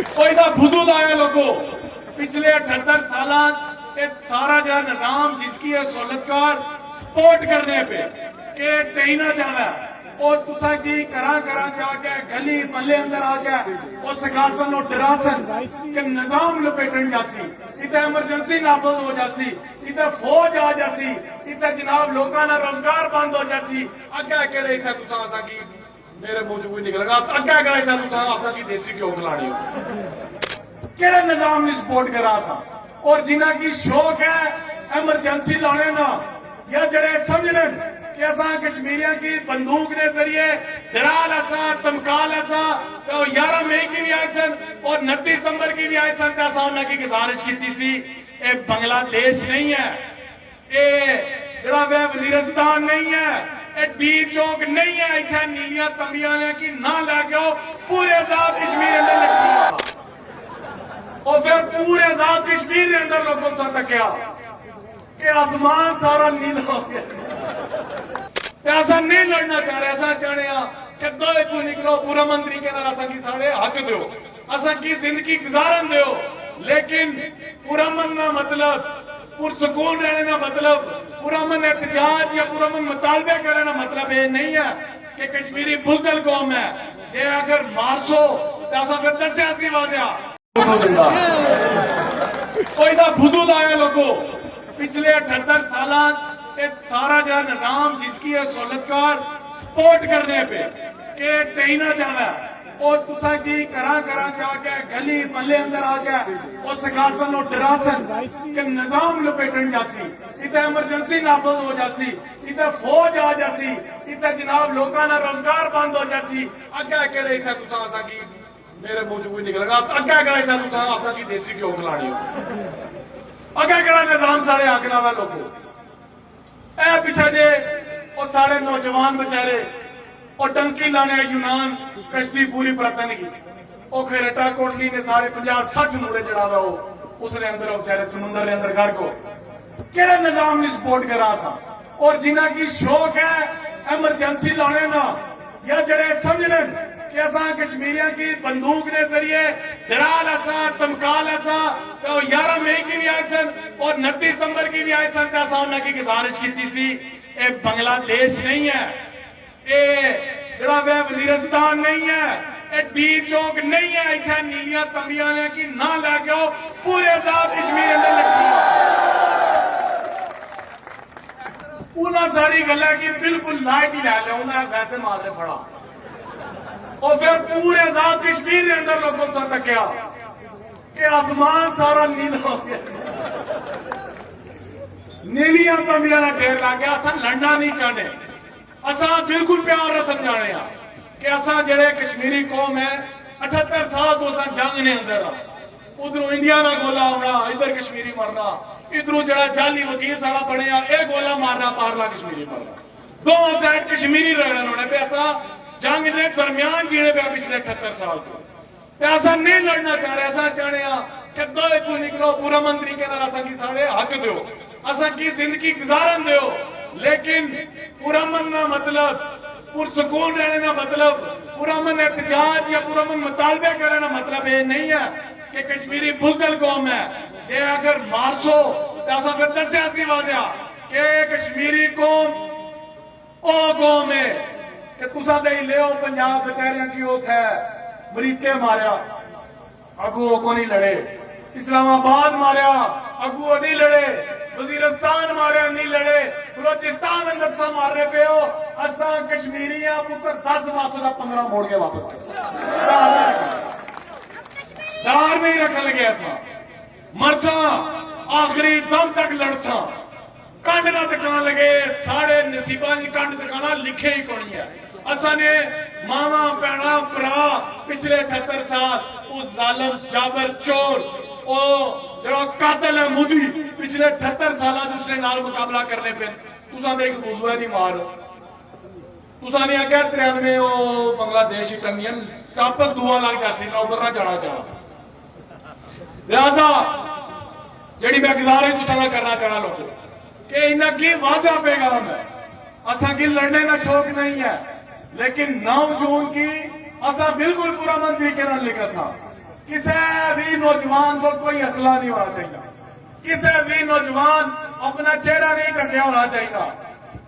کوئی دا حدود آیا لوگو پچھلے 78 سالات سارا جا نظام جس کی ہے سہولتکار سپورٹ کرنے پہ کہ تہینا جانا ہے اور تسا کی کرا چاہ کے گلی ملے اندر آ کے اور سکاسن اور ڈراسن کہ نظام لپیٹن جاسی اتنے ایمرجنسی نافذ ہو جاسی اتنے فوج آ جاسی اتنے جناب لوکانا روزگار بند ہو جاسی اگہ کہڑے اتنے تسا آسا کی میرے منہ کوئی نکل گا اگہ کہڑے اتنے تسا آسا کی دیسی کیوں کھلاڑی ہو کہڑے نظام نے سپورٹ کرا سا اور جنہ کی شوق ہے ایمرجنسی لانے نا یا جڑے سمجھنے کہ ایسا کشمیریاں کی بندوق نے ذریعے ڈرال ایسا تمکال ایسا 11 مئی کی بھی آئے سن اور 29 ستمبر کی بھی آئے سن ایسا انہوں کی گزارش کی سی اے بنگلہ دیش نہیں ہے اے جڑا وہ وزیرستان نہیں ہے اے ڈی چوک نہیں ہے اتھے نیلیاں تنبیاں نے کی نہ لے کے ہو پورے آزاد کشمیر اندر لگتی اور پھر پورے آزاد کشمیر کے اندر لوگوں سے تکیا کہ آسمان سارا نیلا ہو گیا ایسا نہیں لڑنا چاہ رہے ایسا چاہ رہے ہیں کہ دو تو نکلو پورا منتری کے اندر ایسا کی ساڑھے حق دیو ایسا کی زندگی گزارن دیو لیکن پورا من نہ مطلب پرسکون رہنے نہ مطلب پورا من احتجاج یا پورا من مطالبے کرنے نہ مطلب یہ نہیں ہے کہ کشمیری بزدل قوم ہے جے اگر مارسو تو ایسا پھر دس ایسی واضح کوئی دا حدود آیا لوگو پچھلے 78 سالات سارا جا نظام جس کی ہے سہولتکار سپورٹ کرنے پہ کہ تہینا جانا ہے اور تسا کی کرا چاہ کے گلی ملے اندر آ کے اور سکاسن اور ڈراسن کہ نظام لپیٹن جاسی اتنے ایمرجنسی نافذ ہو جاسی اتنے فوج آ جاسی اتنے جناب لوکانا روزگار بند ہو جاسی اگہ کہڑے اتنے تسا آسا کی میرے منہ کوئی نکل گا اگہ کہڑے اتنے تسا آسا کی دیسی کیوں کھلاڑی ہو اگہ کہڑا نظام سارے آکنا ہوا لوگوں اے پیچھے جے اور سارے نوجوان بچارے اور ٹنکی لانے یونان کشتی پوری پرتن کی اور کھیرٹا کوٹلی نے سارے 50-60 موڑے جڑا ہوا ہو اس نے اندر بچارے سمندر نے اندر گھر کو کہڑے نظام نے سپورٹ کرا سا اور جنہ کی شوق ہے ایمرجنسی لانے نا یا جڑے سمجھنے کہ ایسا کشمیریاں کی بندوق نے ذریعے ڈرال ایسا تمکال ایسا 11 مئی کی بھی آئے سن اور 29 ستمبر کی بھی آئے سن ایسا انہوں کی گزارش کی سی اے بنگلہ دیش نہیں ہے اے جڑا وہ وزیرستان نہیں ہے اے ڈی چوک نہیں ہے اتھے نیلیاں تنبیاں نے کی نہ لے کے ہو پورے آزاد کشمیر اندر لگتی انہاں ساری گلہ کی بالکل لائٹ ہی لے لے انہاں ویسے مارے پڑا اور پھر پورے آزاد کشمیر کے اندر لوگوں سے تکیا کہ آسمان سارا نیلا ہو گیا نیلیاں تنبیاں نہ ڈھیر لا گیا اساں لڑنا نہیں چاہنے اساں بالکل پیار سمجھانے ہیں کہ اساں جڑے کشمیری قوم ہے 78 سال تو اساں جنگ نے اندر ادھروں انڈیا نہ گولا ہونا ادھر کشمیری مرنا ادھروں جڑا جعلی وکیل ساڑا بنے اے گولا مارنا پارلا کشمیری مرنا دونوں سائڈ کشمیری رہنا ہونے پہ اساں جنگ نے درمیان جینے پہ پچھلے 78 سال کو ایسا نہیں لڑنا چاہ رہے ایسا چاہ رہے ہیں کہ دو تو نکلو پورا منتری کے اندر ایسا کی ساڑھے حق دیو ایسا کی زندگی گزارن دیو لیکن پورا من نہ مطلب پرسکون رہنے نہ مطلب پورا من احتجاج یا پورا من مطالبے کرنے نہ مطلب یہ نہیں ہے کہ کشمیری بزدل قوم ہے جے اگر مارسو تو ایسا پھر دس ایسی واضح کہ کشمیری قوم او قوم ہے کہ تسا دے لے ہو پنجاب بچاریاں کی ہوت ہے مریکے ماریا اگو کو نہیں لڑے اسلام آباد ماریا اگو نہیں لڑے وزیرستان ماریا نہیں لڑے بلوچستان اندر سا مار رہے پہ ہو اساں کشمیریاں پتر 10 ماسو دا 15 موڑ کے واپس کر دار نہیں رکھن لگے ایسا مرساں آخری دم تک لڑساں کنڈ نہ دکان لگے ساڑھے نصیبہ جی کنڈ دکانا لکھے ہی کونی ہے اساں نے ماما پینا پرا پچھلے 78 سال اس ظالم جابر چور او جڑا قاتل ہے مودی پچھلے 78 سالہ دوسرے نال مقابلہ کرنے پہ تساں دے ایک موضوع ہے دی مار تساں نے آگیا 93 او بنگلہ دیشی ٹنگین کاپک دعا لگ جاسی نہ ادھر نہ جڑا جڑا لہذا جڑی میں گزارش تساں نہ کرنا چاہنا لوگوں کہ انہاں کی واضح پیغام ہے اساں کی لڑنے کا شوق نہیں ہے لیکن 9 جون کی اساں بالکل پورا من طریقے نال لکھا تھا کسی بھی نوجوان کو کوئی اسلحہ نہیں ہونا چاہیے، کسی بھی نوجوان اپنا چہرہ نہیں ڈکیا ہونا چاہیے،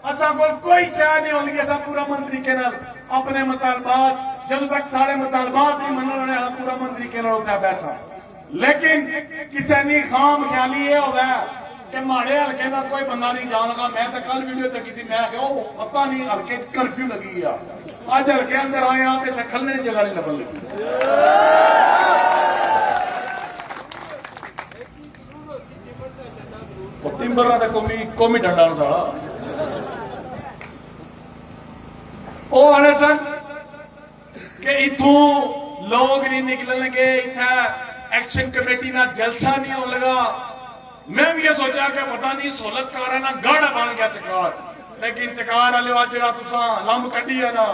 اساں کو کوئی شاید نہیں ہوگی، اساں پورا من طریقے اپنے مطالبات جب تک سارے مطالبات نہیں مننے ہاں پورا من طریقے اتھا بیسا، لیکن کسی نے خام خیالی یہ ہوا ہے کہ ماڑے ہلکے کا کوئی بندہ نہیں جان لگا۔ میں تو کل ویڈیو تے کسی میں کہ وہ پتہ نہیں ہلکے کرفیو لگی ہے، اج ہلکے اندر آئے ہاں تے کھلنے کی جگہ نہیں لبن لگی۔ تمبر کا قومی ڈنڈا ساڑا وہ آنے سن کہ اتوں لوگ نہیں نکلن گے، اتنا ایکشن کمیٹی نہ جلسہ نہیں ہو لگا۔ میں بھی یہ سوچا کہ پتہ نہیں سہولت کار نہ گاڑا بن گیا چکار، لیکن چکار والے آج جڑا تساں لمب کڈی ہے نا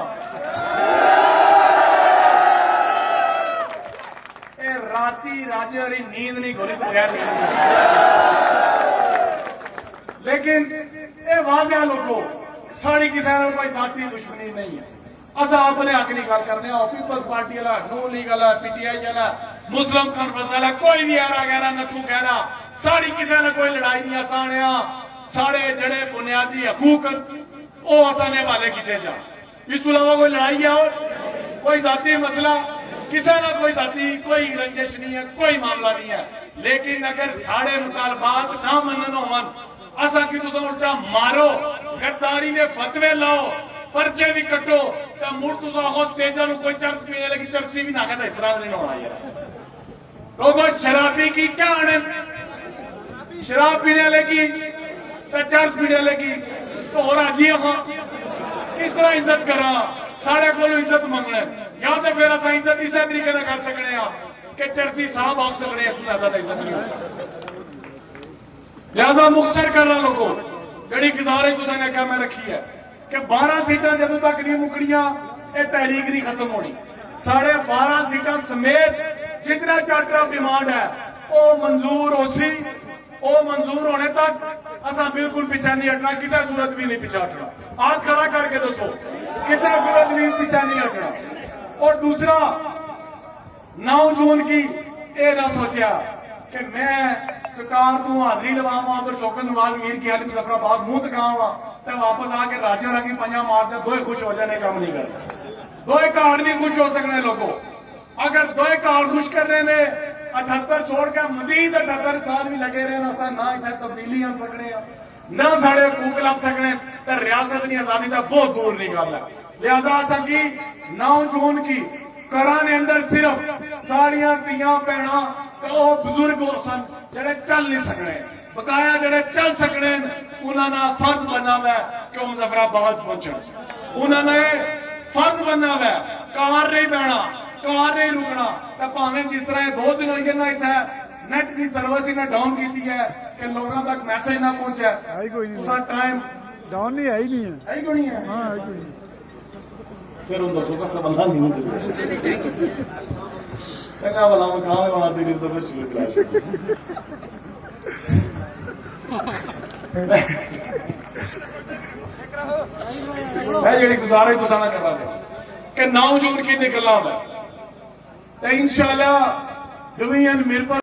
اے راتی راجے ہری نیند نہیں گھوری تو بغیر نیند، لیکن اے واضح لوگوں ساری کسی نے کوئی ذاتی دشمنی نہیں ہے۔ اصا اپنے حق کی گل کرنے ہو، پیپلز پارٹی والا، نو لیگ والا، پی ٹی آئی والا، مسلم کانفرنس والا، کوئی بھی ایرا گہرا نتھو کہنا، ساری کسی نے کوئی لڑائی نہیں آسان ہے۔ سارے جڑے بنیادی حقوق وہ اصا نے حوالے کیتے جا، اس کو علاوہ کوئی لڑائی ہے اور کوئی ذاتی مسئلہ کسی نہ کوئی ذاتی کوئی رنجش نہیں ہے، کوئی معاملہ نہیں ہے۔ لیکن اگر سارے مطالبات نہ منن ہون اسا کی تساں الٹا مارو، غداری نے فتوے لاؤ، پرچے بھی کٹو تو مڑ تساں آخو سٹیجاں نوں کوئی چرس پینے لگی، چرسی بھی نہ کہتا اس طرح نہیں ہونا یار۔ لوگوں شرابی کی کیا آنے، شراب پینے لگی تو چرس پینے لگی تو ہو رہا جی ہاں کس طرح عزت کرا، سارے کو عزت منگنا، یا تو پھر اسا عزت اسی طریقے سے کر سکنے ہاں کہ چرسی صاحب آگ سکنے اس کو زیادہ عزت نہیں ہو سکتی۔ لہذا مختصر کر رہا لوگوں جڑی گزارش تساں نے کیا میں رکھی ہے کہ 12 سیٹاں جدوں تک نہیں مکڑیاں یہ تحریک نہیں ختم ہونی، 12.5 سیٹاں سمیت جتنا چارٹر آف ڈیمانڈ ہے وہ منظور ہو سی، وہ منظور ہونے تک اساں بالکل پیچھے نہیں ہٹنا، کسی صورت بھی نہیں پیچھے ہٹنا۔ ہاتھ کھڑا کر کے دسو کسی صورت بھی پیچھے نہیں ہٹنا۔ اور دوسرا 9 جون کی یہ نہ سوچیا کہ میں سرکار تو حاضری لواواں ادھر شوکت نواز میر کی حالی مظفر آباد منہ تکاواں تے واپس آ کے راجے ہوراں کی پنجاں مار دے، دوئے خوش ہو جانے کام نہیں کرنا، دوئے کارڈ نہیں خوش ہو سکنے لوگوں۔ اگر دوئے کارڈ خوش کرنے نے 78 چھوڑ کے مزید 78 سال بھی لگے رہے نا، نہ اتنے تبدیلی آن سکنے نہ سارے حقوق لب سکنے تو ریاست کی آزادی کا بہت دور نہیں گل ہے۔ لہذا اساں کی 9 جون کی کرانے اندر صرف ساریاں تیاں بہناں تے او بزرگ سن جڑے چل نہیں سکنے، بقایا جڑے چل سکنے انہاں دا فرض بنا ہوا ہے کہ وہ مظفر آباد پہنچن، انہاں نے فرض بنا ہوا ہے کار نہیں بہنا، کار نہیں رکنا، تے پاویں جس طرح 2 دن ہوئی نا اتنے نیٹ کی سروس ہی نے ڈاؤن کیتی ہے کہ لوگوں تک میسج نہ پہنچے، اساں ٹائم ڈاؤن نہیں ہے ہی نہیں ہے، ہے ہی کوئی نہیں ہے، ہاں ہے کوئی نہیں، پھر ان دسو کا سب اللہ نہیں ہوتے کہا والا میں کہاں میں آتے کہ سب شروع کرا میں جڑی گزارش تساں نہ کرنا سی کہ 9 جون کی نکلنا ہے انشاءاللہ ڈویژن میرپور